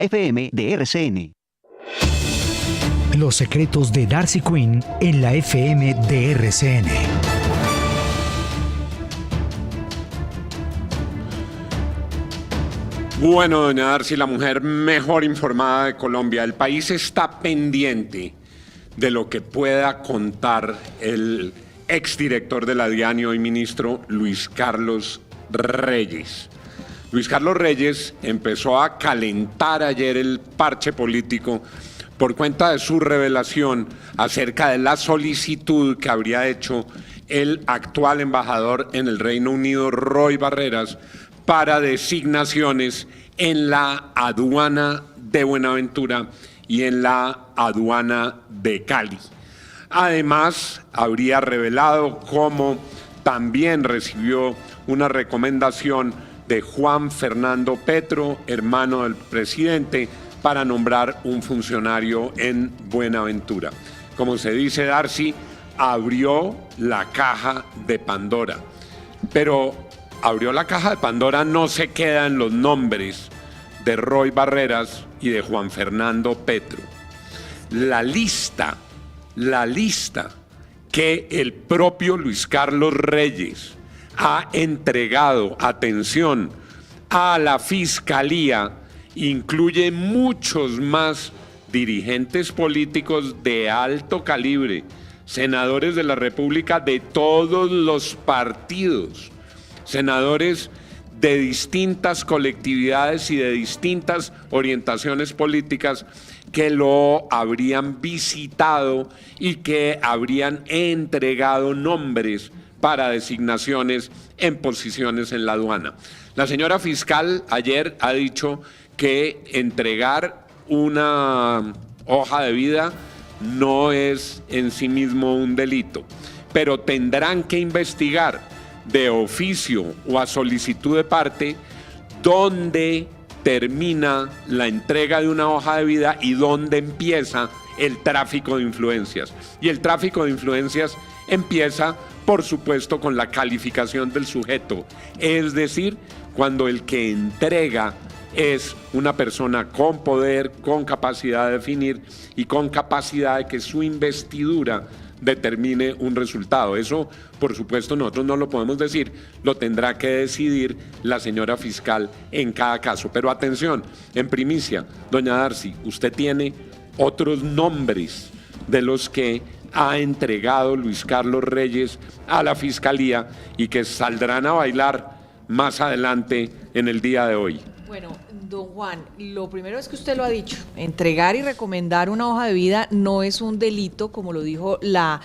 FM de RCN. Los secretos de Darcy Quinn en la FM de RCN. Bueno, doña Darcy, la mujer mejor informada de Colombia. El país está pendiente de lo que pueda contar el exdirector de la DIAN y hoy ministro Luis Carlos Reyes. Luis Carlos Reyes empezó a calentar ayer el parche político por cuenta de su revelación acerca de la solicitud que habría hecho el actual embajador en el Reino Unido, Roy Barreras, para designaciones en la aduana de Buenaventura y en la aduana de Cali. Además, habría revelado cómo también recibió una recomendación de Juan Fernando Petro, hermano del presidente, para nombrar un funcionario en Buenaventura. Como se dice, Darcy abrió la caja de Pandora, pero abrió la caja de Pandora, no se quedan los nombres de Roy Barreras y de Juan Fernando Petro. La lista que el propio Luis Carlos Reyes ha entregado, atención, a la Fiscalía, incluye muchos más dirigentes políticos de alto calibre, senadores de la República de todos los partidos, senadores de distintas colectividades y de distintas orientaciones políticas que lo habrían visitado y que habrían entregado nombres para designaciones en posiciones en la aduana. La señora fiscal ayer ha dicho que entregar una hoja de vida no es en sí mismo un delito, pero tendrán que investigar de oficio o a solicitud de parte dónde termina la entrega de una hoja de vida y dónde empieza el tráfico de influencias. Y el tráfico de influencias empieza, por supuesto, con la calificación del sujeto, es decir, cuando el que entrega es una persona con poder, con capacidad de definir y con capacidad de que su investidura determine un resultado. Eso, por supuesto, nosotros no lo podemos decir, lo tendrá que decidir la señora fiscal en cada caso. Pero atención, en primicia, doña Darcy, usted tiene otros nombres de los que ha entregado Luis Carlos Reyes a la Fiscalía y que saldrán a bailar más adelante en el día de hoy. Bueno, don Juan, lo primero es que usted lo ha dicho, entregar y recomendar una hoja de vida no es un delito, como lo dijo la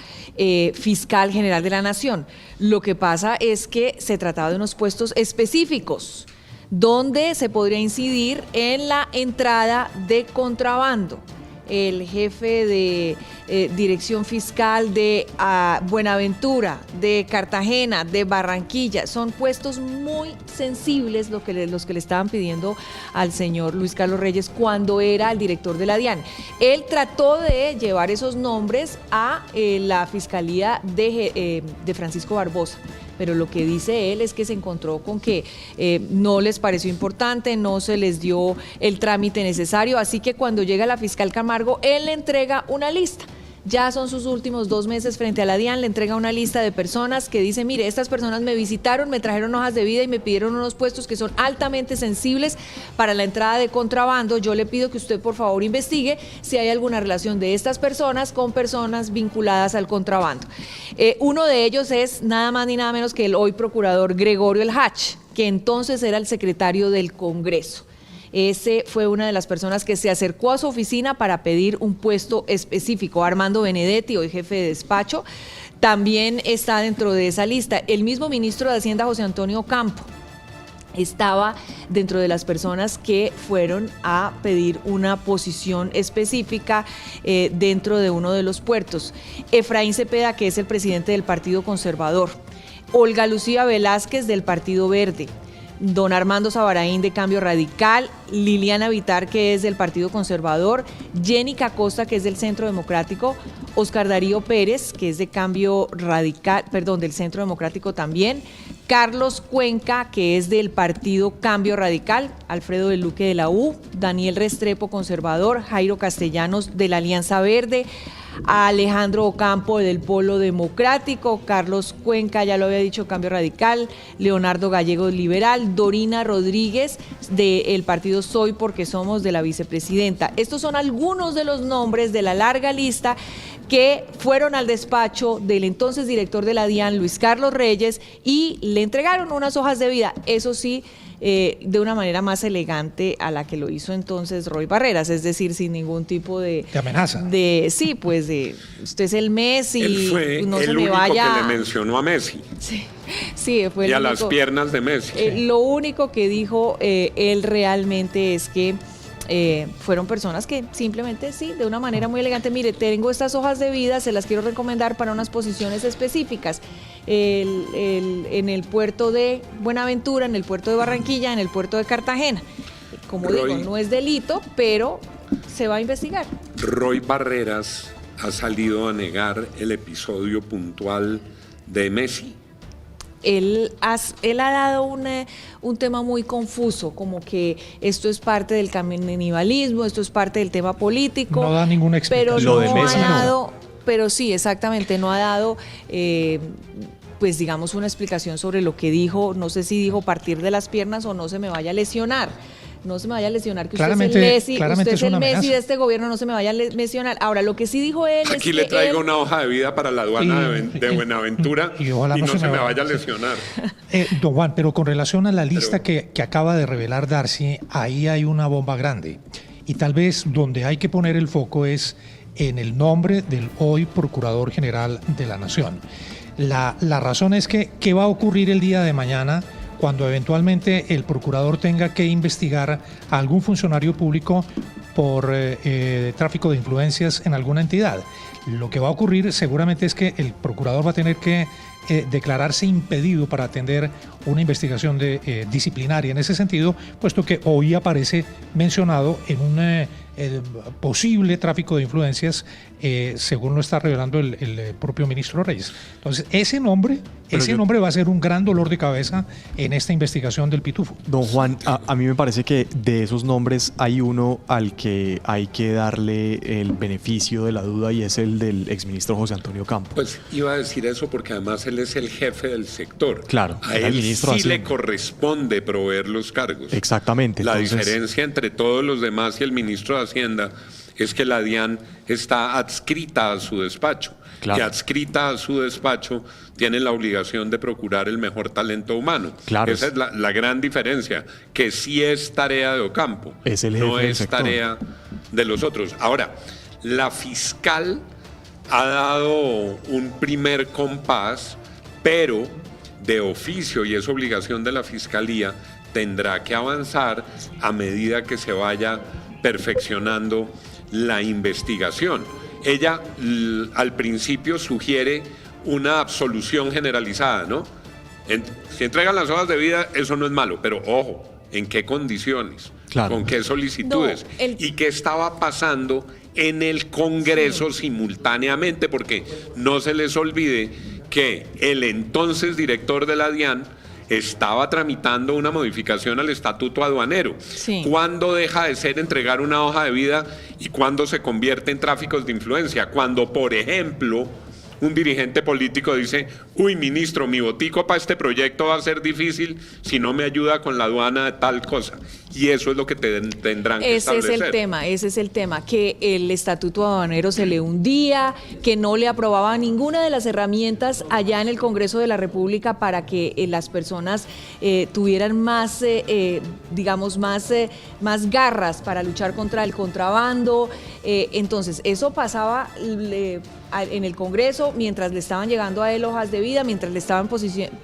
fiscal general de la Nación. Lo que pasa es que se trataba de unos puestos específicos, donde se podría incidir en la entrada de contrabando. El jefe de dirección fiscal de Buenaventura, de Cartagena, de Barranquilla, son puestos muy sensibles los que le estaban pidiendo al señor Luis Carlos Reyes cuando era el director de la DIAN. Él trató de llevar esos nombres a la fiscalía de Francisco Barbosa, pero lo que dice él es que se encontró con que no les pareció importante, no se les dio el trámite necesario, así que cuando llega la fiscal Camargo, él le entrega una lista. Ya son sus últimos 2 meses frente a la DIAN, le entrega una lista de personas que dice, mire, estas personas me visitaron, me trajeron hojas de vida y me pidieron unos puestos que son altamente sensibles para la entrada de contrabando. Yo le pido que usted por favor investigue si hay alguna relación de estas personas con personas vinculadas al contrabando. Uno de ellos es nada más ni nada menos que el hoy procurador Gregorio El Hach, que entonces era el secretario del Congreso. Ese fue una de las personas que se acercó a su oficina para pedir un puesto específico. Armando Benedetti, hoy jefe de despacho, también está dentro de esa lista. El mismo ministro de Hacienda, José Antonio Campo, estaba dentro de las personas que fueron a pedir una posición específica dentro de uno de los puertos. Efraín Cepeda, que es el presidente del Partido Conservador. Olga Lucía Velázquez, del Partido Verde. Don Armando Sabaraín, de Cambio Radical, Liliana Vitar, que es del Partido Conservador, Jenny Costa, que es del Centro Democrático, Oscar Darío Pérez, que es de Cambio Radical, del Centro Democrático también, Carlos Cuenca, que es del partido Cambio Radical, Alfredo del Luque de la U, Daniel Restrepo, conservador, Jairo Castellanos de la Alianza Verde, Alejandro Ocampo del Polo Democrático, Carlos Cuenca, ya lo había dicho, Cambio Radical, Leonardo Gallego Liberal, Dorina Rodríguez del partido Soy Porque Somos de la vicepresidenta. Estos son algunos de los nombres de la larga lista que fueron al despacho del entonces director de la DIAN, Luis Carlos Reyes, y le entregaron unas hojas de vida, eso sí, de una manera más elegante a la que lo hizo entonces Roy Barreras, es decir, sin ningún tipo de amenaza. Sí, pues de usted es el Messi, Él fue no el se me único vaya. que le mencionó a Messi. Sí, fue y a único, las piernas de Messi. Lo único que dijo él realmente es que fueron personas que simplemente, sí, de una manera muy elegante, mire, tengo estas hojas de vida, se las quiero recomendar para unas posiciones específicas. En el puerto de Buenaventura, en el puerto de Barranquilla, en el puerto de Cartagena. Como digo, no es delito, pero se va a investigar. Roy Barreras ha salido a negar el episodio puntual de Messi. Él ha dado un tema muy confuso, como que esto es parte del canibalismo, esto es parte del tema político. No da ninguna explicación. Pero Lo de Messi ha dado, no. Pero sí, exactamente, no ha dado, pues digamos, una explicación sobre lo que dijo. No sé si dijo partir de las piernas o no se me vaya a lesionar. No se me vaya a lesionar, que claramente, usted es el Messi amenaza de este gobierno, no se me vaya a lesionar. Ahora, lo que sí dijo él Aquí es le que traigo una hoja de vida para la aduana de Buenaventura y no se me vaya a lesionar. Don Juan, pero con relación a la lista que acaba de revelar Darcy, ahí hay una bomba grande. Y tal vez donde hay que poner el foco es en el nombre del hoy Procurador General de la Nación. La razón es que, ¿qué va a ocurrir el día de mañana cuando eventualmente el procurador tenga que investigar a algún funcionario público por tráfico de influencias en alguna entidad? Lo que va a ocurrir seguramente es que el procurador va a tener que declararse impedido para atender una investigación disciplinaria en ese sentido, puesto que hoy aparece mencionado en un posible tráfico de influencias, según lo está revelando el propio ministro Reyes. Entonces, ese nombre va a ser un gran dolor de cabeza en esta investigación del Pitufo. Don Juan, a mí me parece que de esos nombres hay uno al que hay que darle el beneficio de la duda, y es el del exministro José Antonio Campo. Pues iba a decir eso porque además él es el jefe del sector. Claro. A él sí le corresponde proveer los cargos. Exactamente. La diferencia entre todos los demás y el ministro de Hacienda es que la DIAN está adscrita a su despacho. Claro. Y adscrita a su despacho tiene la obligación de procurar el mejor talento humano. Claro. Esa es la gran diferencia, que sí es tarea de Ocampo, es el jefe no del es sector. tarea de los otros. Ahora, la fiscal ha dado un primer compás, pero de oficio, y es obligación de la Fiscalía, tendrá que avanzar a medida que se vaya perfeccionando la investigación. Ella al principio sugiere una absolución generalizada, ¿no? Si entregan las hojas de vida, eso no es malo, pero ojo, ¿en qué condiciones? Claro. ¿Con qué solicitudes? No, ¿Y qué estaba pasando en el Congreso simultáneamente? Porque no se les olvide que el entonces director de la DIAN estaba tramitando una modificación al estatuto aduanero. Sí. ¿Cuándo deja de ser entregar una hoja de vida y cuándo se convierte en tráficos de influencia? Cuando, por ejemplo, un dirigente político dice: uy, ministro, mi botico para este proyecto va a ser difícil si no me ayuda con la aduana de tal cosa. Y eso es lo que tendrán que establecer. Ese es el tema, que el estatuto aduanero se le hundía, que no le aprobaba ninguna de las herramientas allá en el Congreso de la República para que las personas tuvieran más, digamos, más garras para luchar contra el contrabando. Entonces, eso pasaba en el Congreso mientras le estaban llegando a él hojas de vida, mientras le estaban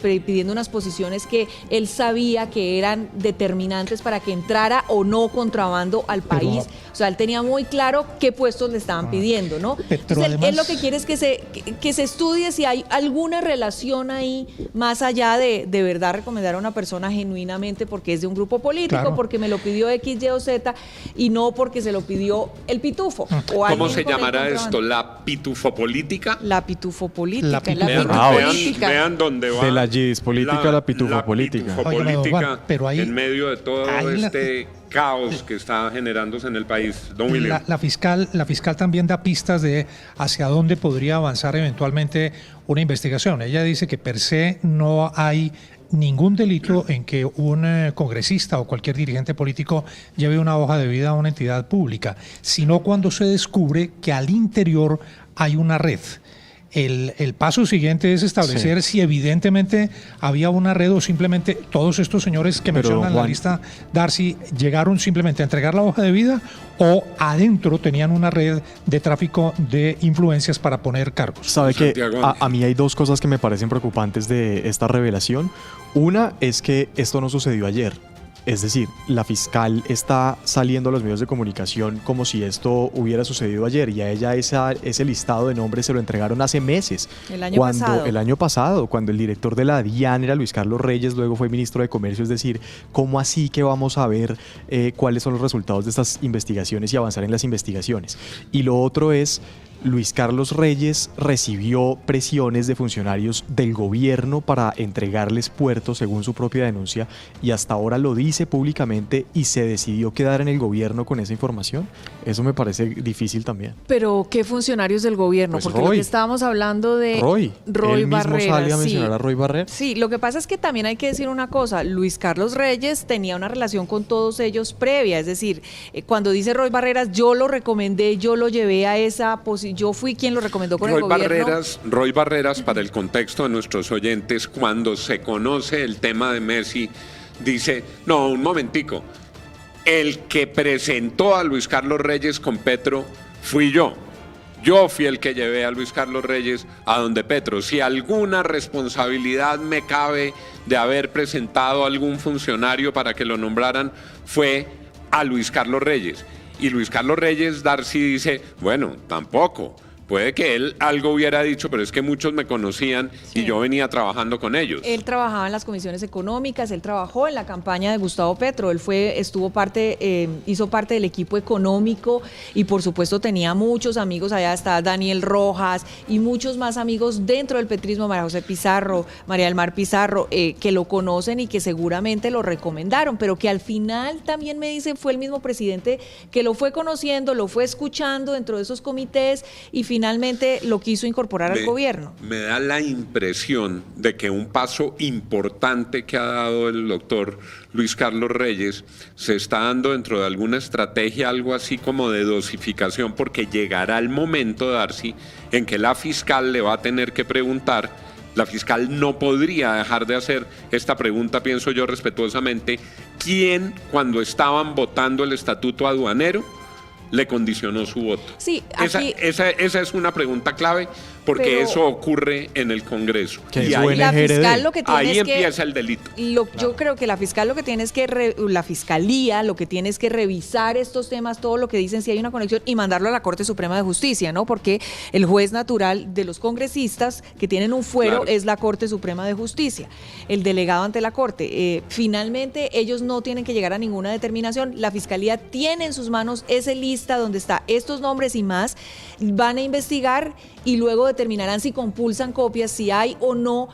pidiendo unas posiciones que él sabía que eran determinantes para que entrara o no contrabando al país. O sea, él tenía muy claro qué puestos le estaban pidiendo, ¿no? Entonces, además, él lo que quiere es que se estudie si hay alguna relación ahí, más allá de verdad recomendar a una persona genuinamente porque es de un grupo político, claro, porque me lo pidió X, Y o Z, y no porque se lo pidió el Pitufo. ¿Cómo se llamará esto? ¿La pitufo pitufopolítica. La pitufopolítica. La Vean, pitufopolítica. vean dónde va. De la política a la pitufopolítica. pitufopolítica Oiga, pero ahí- en medio de todo ahí este caos que está generándose en el país. Don William. La fiscal también da pistas de hacia dónde podría avanzar eventualmente una investigación. Ella dice que per se no hay ningún delito en que un congresista o cualquier dirigente político lleve una hoja de vida a una entidad pública, sino cuando se descubre que al interior hay una red. El paso siguiente es establecer si evidentemente había una red o simplemente todos estos señores que Pero, mencionan la Juan, lista, Darcy, llegaron simplemente a entregar la hoja de vida o adentro tenían una red de tráfico de influencias para poner cargos. Sabe que Santiago. a mí hay dos cosas que me parecen preocupantes de esta revelación. Una es que esto no sucedió ayer. Es decir, la fiscal está saliendo a los medios de comunicación como si esto hubiera sucedido ayer y a ella ese listado de nombres se lo entregaron hace meses. El año pasado. El año pasado, cuando el director de la DIAN era Luis Carlos Reyes, luego fue ministro de Comercio. Es decir, ¿cómo así que vamos a ver cuáles son los resultados de estas investigaciones y avanzar en las investigaciones? Y lo otro es, Luis Carlos Reyes recibió presiones de funcionarios del gobierno para entregarles puertos, según su propia denuncia, y hasta ahora lo dice públicamente y se decidió quedar en el gobierno con esa información. Eso me parece difícil también. Pero, ¿qué funcionarios del gobierno? Pues Porque Roy. lo que estábamos hablando de Roy él mismo Barreras, sale a sí. mencionar a Roy Barreras. Sí, lo que pasa es que también hay que decir una cosa, Luis Carlos Reyes tenía una relación con todos ellos previa, es decir, cuando dice Roy Barreras, yo lo recomendé, yo lo llevé a esa posición, yo fui quien lo recomendó con el gobierno. Roy Barreras, para el contexto de nuestros oyentes, cuando se conoce el tema de Messi, dice, no, un momentico, el que presentó a Luis Carlos Reyes con Petro fui yo. Yo fui el que llevé a Luis Carlos Reyes a donde Petro. Si alguna responsabilidad me cabe de haber presentado a algún funcionario para que lo nombraran, fue a Luis Carlos Reyes. Y Luis Carlos Reyes, Darcy, dice, bueno, tampoco. Puede que él algo hubiera dicho, pero es que muchos me conocían y yo venía trabajando con ellos. Él trabajaba en las comisiones económicas, él trabajó en la campaña de Gustavo Petro, él hizo parte del equipo económico y por supuesto tenía muchos amigos, allá está Daniel Rojas y muchos más amigos dentro del petrismo, María José Pizarro, María del Mar Pizarro, que lo conocen y que seguramente lo recomendaron, pero que al final también me dicen fue el mismo presidente que lo fue conociendo, lo fue escuchando dentro de esos comités y finalmente lo quiso incorporar al gobierno. Me da la impresión de que un paso importante que ha dado el doctor Luis Carlos Reyes se está dando dentro de alguna estrategia, algo así como de dosificación, porque llegará el momento, Darcy, en que la fiscal le va a tener que preguntar. La fiscal no podría dejar de hacer esta pregunta, pienso yo respetuosamente, ¿quién, cuando estaban votando el estatuto aduanero, le condicionó su voto? Sí, aquí, esa es una pregunta clave, porque pero eso ocurre en el Congreso. Que Y es ahí, buena la NGRD. fiscal lo que tiene ahí es que empieza el delito. Yo creo que la fiscal lo que tiene es que la fiscalía lo que tiene es que revisar estos temas, todo lo que dicen, si hay una conexión y mandarlo a la Corte Suprema de Justicia, ¿no? Porque el juez natural de los congresistas que tienen un fuero Claro. es la Corte Suprema de Justicia, el delegado ante la Corte. Finalmente ellos no tienen que llegar a ninguna determinación, la fiscalía tiene en sus manos esa lista donde está estos nombres y más, van a investigar y luego determinarán si compulsan copias, si hay o no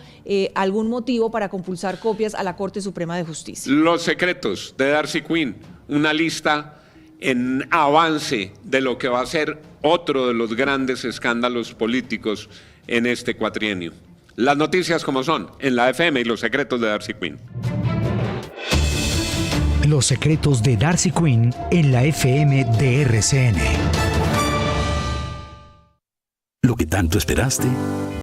algún motivo para compulsar copias a la Corte Suprema de Justicia. Los secretos de Darcy Quinn, una lista en avance de lo que va a ser otro de los grandes escándalos políticos en este cuatrienio. Las noticias como son, en la FM y los secretos de Darcy Quinn. Los secretos de Darcy Quinn en la FM de RCN. Lo que tanto esperaste